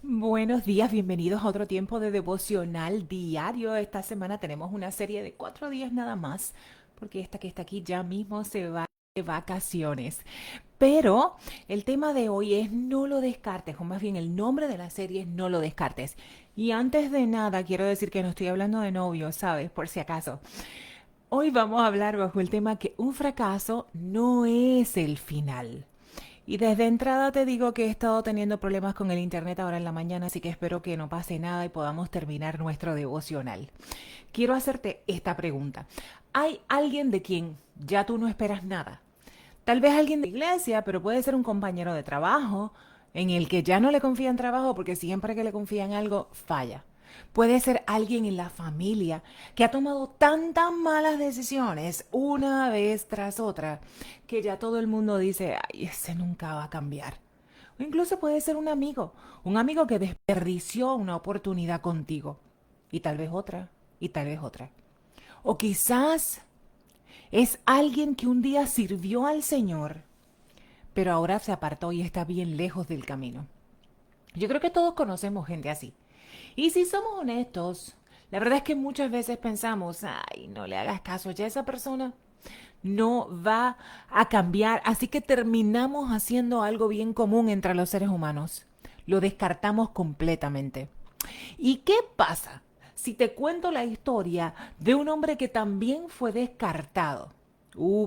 Buenos días, bienvenidos a otro tiempo de devocional diario. Esta semana tenemos una serie de 4 días nada más, porque esta que está aquí ya mismo se va de vacaciones. Pero el tema de hoy es no lo descartes, o más bien el nombre de la serie es no lo descartes. Y antes de nada, quiero decir que no estoy hablando de novios, ¿sabes? Por si acaso. Hoy vamos a hablar bajo el tema que un fracaso no es el final. Y desde entrada te digo que he estado teniendo problemas con el internet ahora en la mañana, así que espero que no pase nada y podamos terminar nuestro devocional. Quiero hacerte esta pregunta. ¿Hay alguien de quien ya tú no esperas nada? Tal vez alguien de la iglesia, pero puede ser un compañero de trabajo en el que ya no le confían trabajo porque siempre que le confían algo falla. Puede ser alguien en la familia que ha tomado tantas malas decisiones una vez tras otra que ya todo el mundo dice, ay, ese nunca va a cambiar. O incluso puede ser un amigo que desperdició una oportunidad contigo y tal vez otra, y tal vez otra. O quizás es alguien que un día sirvió al Señor, pero ahora se apartó y está bien lejos del camino. Yo creo que todos conocemos gente así. Y si somos honestos, la verdad es que muchas veces pensamos, ay, no le hagas caso, ya esa persona no va a cambiar, así que terminamos haciendo algo bien común entre los seres humanos. Lo descartamos completamente. ¿Y qué pasa si te cuento la historia de un hombre que también fue descartado?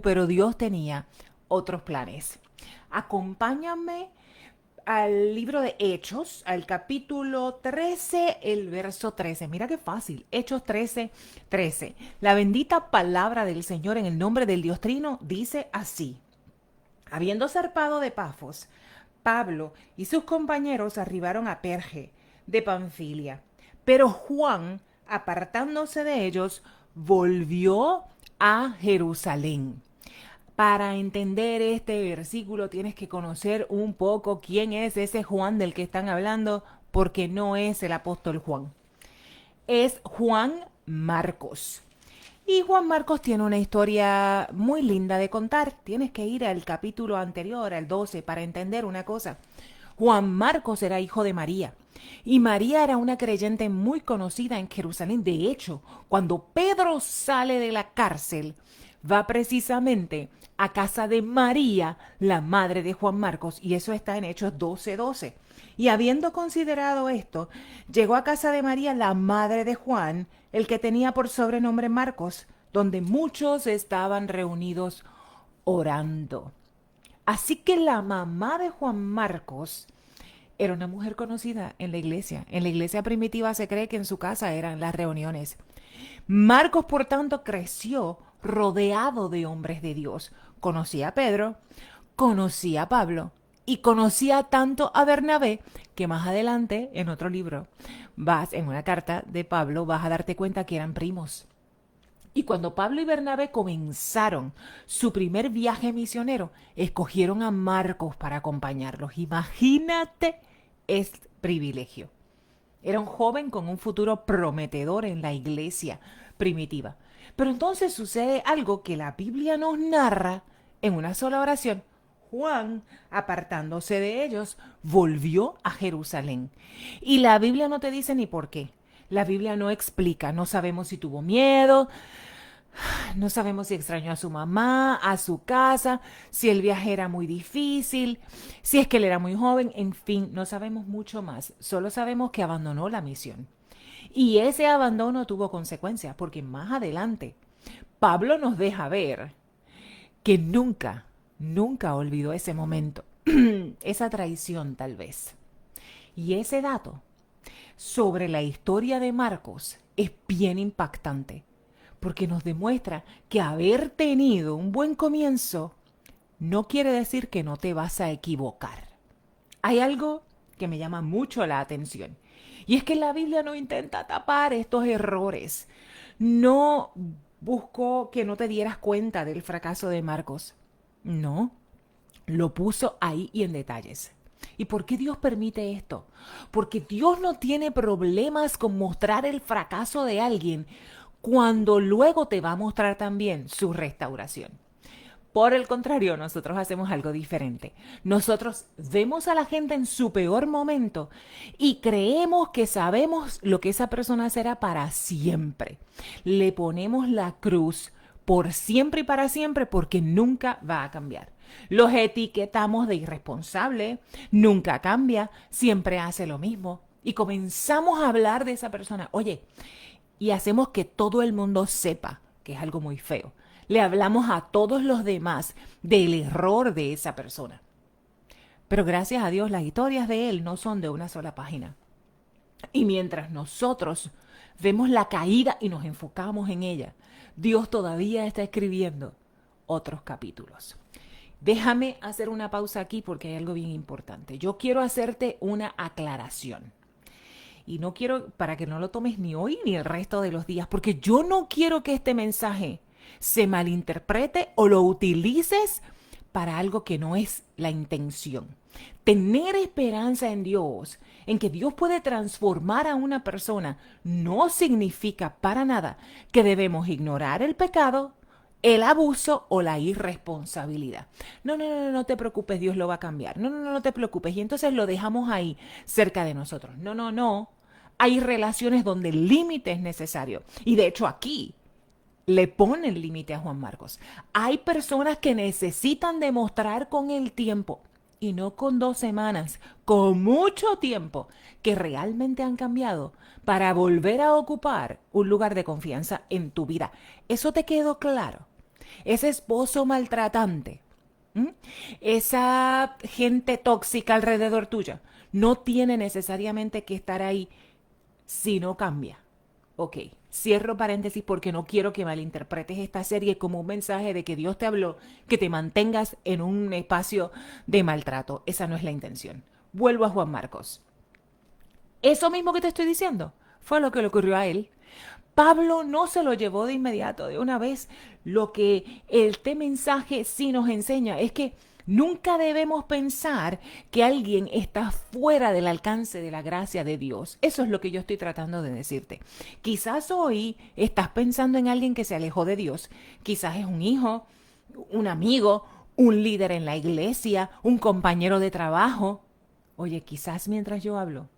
Pero Dios tenía otros planes. Acompáñame al libro de Hechos, al capítulo 13, el verso 13. Mira qué fácil. Hechos 13, 13. La bendita palabra del Señor en el nombre del Dios Trino dice así. Habiendo zarpado de Pafos, Pablo y sus compañeros arribaron a Perge de Panfilia. Pero Juan, apartándose de ellos, volvió a Jerusalén. Para entender este versículo tienes que conocer un poco quién es ese Juan del que están hablando, porque no es el apóstol Juan. Es Juan Marcos. Y Juan Marcos tiene una historia muy linda de contar. Tienes que ir al capítulo anterior, al 12, para entender una cosa. Juan Marcos era hijo de María. Y María era una creyente muy conocida en Jerusalén. De hecho, cuando Pedro sale de la cárcel, va precisamente a casa de María, la madre de Juan Marcos, y eso está en Hechos 12:12. Y habiendo considerado esto, llegó a casa de María, la madre de Juan, el que tenía por sobrenombre Marcos, donde muchos estaban reunidos orando. Así que la mamá de Juan Marcos era una mujer conocida en la iglesia. En la iglesia primitiva se cree que en su casa eran las reuniones. Marcos, por tanto, creció rodeado de hombres de Dios. Conocía a Pedro, conocía a Pablo y conocía tanto a Bernabé que más adelante, en otro libro, en una carta de Pablo, vas a darte cuenta que eran primos. Y cuando Pablo y Bernabé comenzaron su primer viaje misionero, escogieron a Marcos para acompañarlos. Imagínate este privilegio. Era un joven con un futuro prometedor en la iglesia primitiva. Pero entonces sucede algo que la Biblia nos narra en una sola oración. Juan, apartándose de ellos, volvió a Jerusalén. Y la Biblia no te dice ni por qué. La Biblia no explica, no sabemos si tuvo miedo, no sabemos si extrañó a su mamá, a su casa, si el viaje era muy difícil, si es que él era muy joven, en fin, no sabemos mucho más. Solo sabemos que abandonó la misión. Y ese abandono tuvo consecuencias, porque más adelante Pablo nos deja ver que nunca olvidó ese momento, esa traición tal vez. Y ese dato sobre la historia de Marcos es bien impactante porque nos demuestra que haber tenido un buen comienzo no quiere decir que no te vas a equivocar. Hay algo que me llama mucho la atención y es que la Biblia no intenta tapar estos errores. No buscó que no te dieras cuenta del fracaso de Marcos. No, lo puso ahí y en detalles. ¿Y por qué Dios permite esto? Porque Dios no tiene problemas con mostrar el fracaso de alguien cuando luego te va a mostrar también su restauración. Por el contrario, nosotros hacemos algo diferente. Nosotros vemos a la gente en su peor momento y creemos que sabemos lo que esa persona será para siempre. Le ponemos la cruz por siempre y para siempre porque nunca va a cambiar. Los etiquetamos de irresponsable, nunca cambia, siempre hace lo mismo. Y comenzamos a hablar de esa persona. Oye, y hacemos que todo el mundo sepa, que es algo muy feo. Le hablamos a todos los demás del error de esa persona. Pero gracias a Dios las historias de él no son de una sola página. Y mientras nosotros vemos la caída y nos enfocamos en ella, Dios todavía está escribiendo otros capítulos. Déjame hacer una pausa aquí porque hay algo bien importante. Yo quiero hacerte una aclaración. Y no quiero, para que no lo tomes ni hoy ni el resto de los días, porque yo no quiero que este mensaje se malinterprete o lo utilices para algo que no es la intención. Tener esperanza en Dios, en que Dios puede transformar a una persona, no significa para nada que debemos ignorar el pecado, el abuso o la irresponsabilidad. No, no, no, no te preocupes, Dios lo va a cambiar. No, no, no, no te preocupes. Y entonces lo dejamos ahí, cerca de nosotros. No, no, no. Hay relaciones donde el límite es necesario. Y de hecho aquí le ponen límite a Juan Marcos. Hay personas que necesitan demostrar con el tiempo, y no con 2 semanas, con mucho tiempo, que realmente han cambiado para volver a ocupar un lugar de confianza en tu vida. ¿Eso te quedó claro? Ese esposo maltratante, ¿m? Esa gente tóxica alrededor tuya, no tiene necesariamente que estar ahí si no cambia. Ok, cierro paréntesis porque no quiero que malinterpretes esta serie como un mensaje de que Dios te habló, que te mantengas en un espacio de maltrato. Esa no es la intención. Vuelvo a Juan Marcos. Eso mismo que te estoy diciendo fue lo que le ocurrió a él. Pablo no se lo llevó de inmediato, de una vez. Lo que este mensaje sí nos enseña es que nunca debemos pensar que alguien está fuera del alcance de la gracia de Dios. Eso es lo que yo estoy tratando de decirte. Quizás hoy estás pensando en alguien que se alejó de Dios. Quizás es un hijo, un amigo, un líder en la iglesia, un compañero de trabajo. Oye, quizás mientras yo hablo,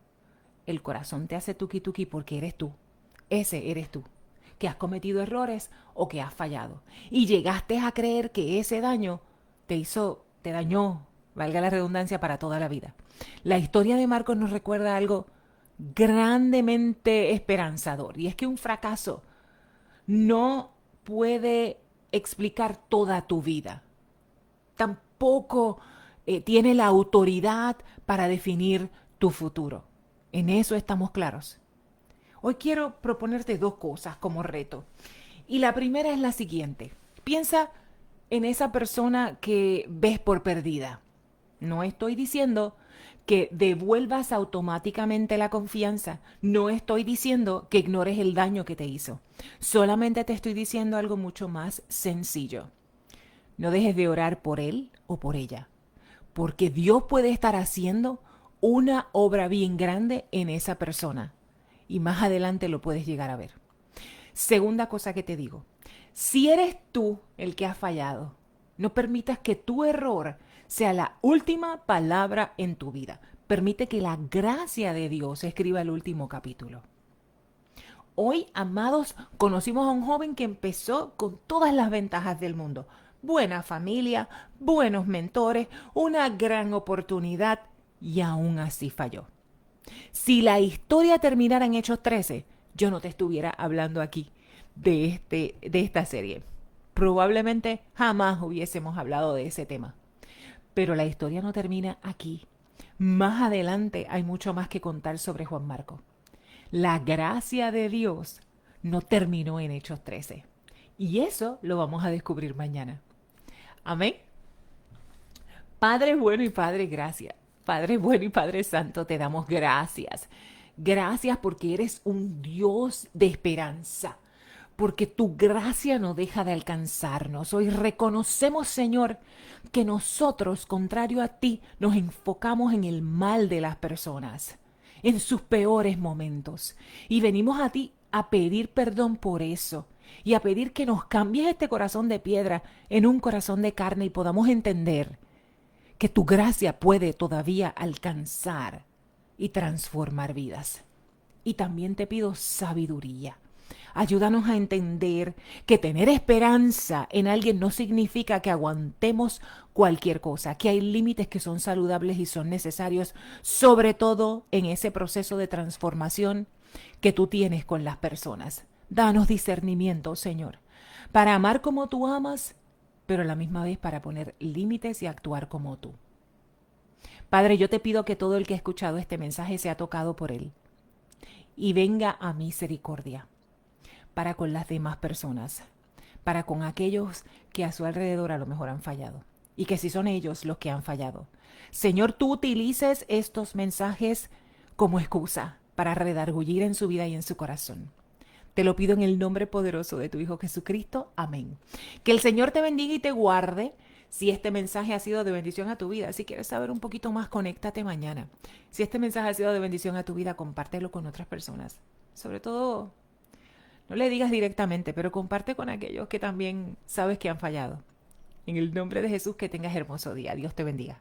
el corazón te hace tuki tuki porque eres tú. Ese eres tú, que has cometido errores o que has fallado. Y llegaste a creer que ese daño te dañó, valga la redundancia, para toda la vida. La historia de Marcos nos recuerda algo grandemente esperanzador. Y es que un fracaso no puede explicar toda tu vida. Tampoco tiene la autoridad para definir tu futuro. En eso estamos claros. Hoy quiero proponerte 2 cosas como reto. Y la primera es la siguiente. Piensa en esa persona que ves por perdida. No estoy diciendo que devuelvas automáticamente la confianza. No estoy diciendo que ignores el daño que te hizo. Solamente te estoy diciendo algo mucho más sencillo. No dejes de orar por él o por ella, porque Dios puede estar haciendo una obra bien grande en esa persona. Y más adelante lo puedes llegar a ver. Segunda cosa que te digo, si eres tú el que ha fallado, no permitas que tu error sea la última palabra en tu vida. Permite que la gracia de Dios escriba el último capítulo. Hoy, amados, conocimos a un joven que empezó con todas las ventajas del mundo. Buena familia, buenos mentores, una gran oportunidad y aún así falló. Si la historia terminara en Hechos 13, yo no te estuviera hablando aquí de esta serie. Probablemente jamás hubiésemos hablado de ese tema. Pero la historia no termina aquí. Más adelante hay mucho más que contar sobre Juan Marcos. La gracia de Dios no terminó en Hechos 13. Y eso lo vamos a descubrir mañana. Amén. Padre bueno y Padre gracia. Padre bueno y Padre santo, te damos gracias. Gracias porque eres un Dios de esperanza. Porque tu gracia no deja de alcanzarnos. Hoy reconocemos, Señor, que nosotros, contrario a ti, nos enfocamos en el mal de las personas, en sus peores momentos. Y venimos a ti a pedir perdón por eso. y a pedir que nos cambies este corazón de piedra en un corazón de carne y podamos entender que tu gracia puede todavía alcanzar y transformar vidas. Y también te pido sabiduría. Ayúdanos a entender que tener esperanza en alguien no significa que aguantemos cualquier cosa, que hay límites que son saludables y son necesarios, sobre todo en ese proceso de transformación que tú tienes con las personas. Danos discernimiento, Señor, para amar como tú amas, pero a la misma vez para poner límites y actuar como tú. Padre, yo te pido que todo el que ha escuchado este mensaje sea tocado por él y venga a misericordia para con las demás personas, para con aquellos que a su alrededor a lo mejor han fallado y que si son ellos los que han fallado. Señor, tú utilices estos mensajes como excusa para redargullir en su vida y en su corazón. Te lo pido en el nombre poderoso de tu Hijo Jesucristo. Amén. Que el Señor te bendiga y te guarde. Si este mensaje ha sido de bendición a tu vida, si quieres saber un poquito más, conéctate mañana. Si este mensaje ha sido de bendición a tu vida, compártelo con otras personas. Sobre todo, no le digas directamente, pero comparte con aquellos que también sabes que han fallado. En el nombre de Jesús, que tengas hermoso día. Dios te bendiga.